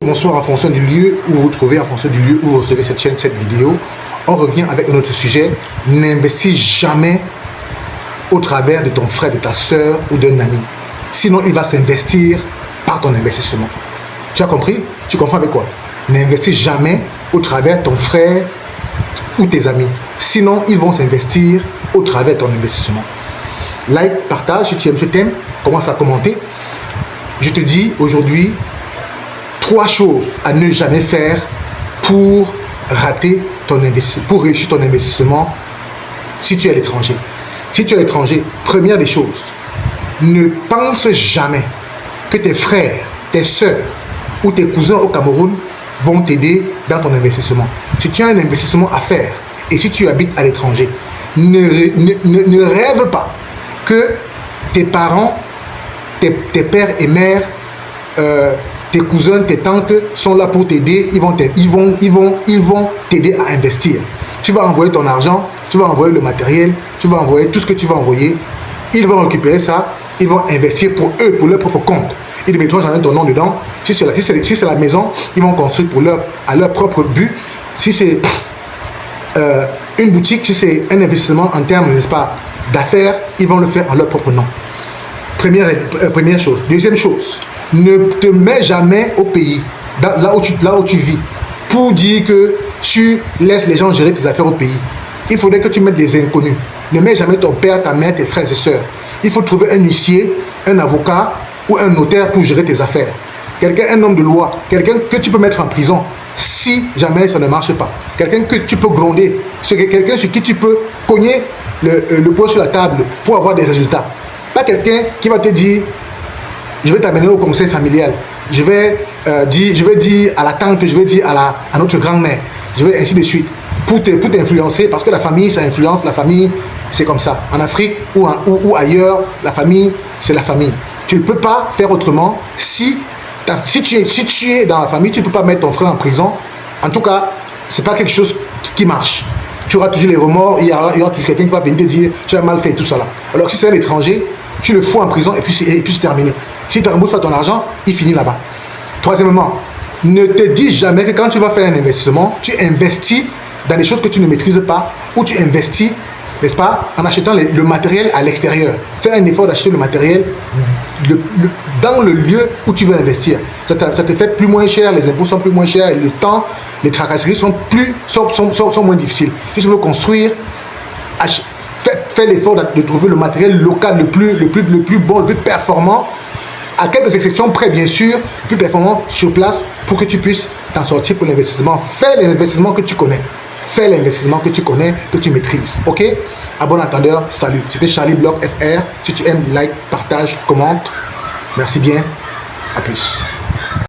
bonsoir en fonction du lieu où vous vous trouvez, en fonction du lieu où vous recevez cette chaîne, cette vidéo. On revient avec un autre sujet. N'investis jamais au travers de ton frère, de ta soeur ou d'un ami. Sinon, il va s'investir par ton investissement. Tu as compris? Tu comprends avec quoi? N'investis jamais au travers de ton frère ou tes amis. Sinon, ils vont s'investir au travers de ton investissement. Like, partage si tu aimes ce thème. Commence à commenter. Je te dis aujourd'hui 3 choses à ne jamais faire pour rater ton investissement, pour réussir ton investissement si tu es à l'étranger. Si tu es à l'étranger, première des choses, ne pense jamais que tes frères, tes soeurs ou tes cousins au Cameroun vont t'aider dans ton investissement. Si tu as un investissement à faire et si tu habites à l'étranger, ne rêve pas que tes parents, tes pères et mères, tes cousins, tes tantes sont là pour t'aider, ils vont t'aider à investir. Tu vas envoyer ton argent, tu vas envoyer le matériel, tu vas envoyer tout ce que tu vas envoyer. Ils vont récupérer ça, ils vont investir pour eux, pour leur propre compte. Ils ne mettront jamais ton nom dedans. Si c'est la maison, ils vont construire à leur propre but. Si c'est une boutique, si c'est un investissement en termes, n'est-ce pas, d'affaires, ils vont le faire en leur propre nom. Première chose. Deuxième chose, ne te mets jamais au pays, là où tu vis, pour dire que tu laisses les gens gérer tes affaires au pays. Il faudrait que tu mettes des inconnus. Ne mets jamais ton père, ta mère, tes frères et sœurs. Il faut trouver un huissier, un avocat ou un notaire pour gérer tes affaires. Un homme de loi, quelqu'un que tu peux mettre en prison si jamais ça ne marche pas. Quelqu'un que tu peux gronder, quelqu'un sur qui tu peux cogner le poing sur la table pour avoir des résultats. Pas quelqu'un qui va te dire, je vais t'amener au conseil familial, je vais dire à la tante, je vais dire à notre grand-mère, je vais ainsi de suite, pour t'influencer, parce que la famille, ça influence, la famille, c'est comme ça. En Afrique ou ailleurs, la famille, c'est la famille. Tu ne peux pas faire autrement. Si tu es dans la famille, tu ne peux pas mettre ton frère en prison. En tout cas, ce n'est pas quelque chose qui marche. Tu auras toujours les remords, il y aura toujours quelqu'un qui va venir te dire tu as mal fait, tout ça là. Alors si c'est un étranger, tu le fous en prison et puis c'est terminé. Si tu rembourses pas ton argent, il finit là-bas. Troisièmement, ne te dis jamais que quand tu vas faire un investissement, tu investis dans des choses que tu ne maîtrises pas ou tu investis, n'est-ce pas, en achetant le matériel à l'extérieur. Fais un effort d'acheter le matériel dans le lieu où tu veux investir. Ça te fait plus moins cher, les impôts sont plus moins chers, et le temps, les tracasseries sont moins difficiles. Si tu veux construire, fais l'effort de trouver le matériel local le plus bon, le plus performant, à quelques exceptions près bien sûr, le plus performant sur place pour que tu puisses t'en sortir pour l'investissement. Fais l'investissement que tu connais. Fais l'investissement que tu connais, que tu maîtrises. Ok? À bon entendeur, salut. C'était Charlie Block FR. Si tu aimes, like, partage, commente. Merci bien. À plus.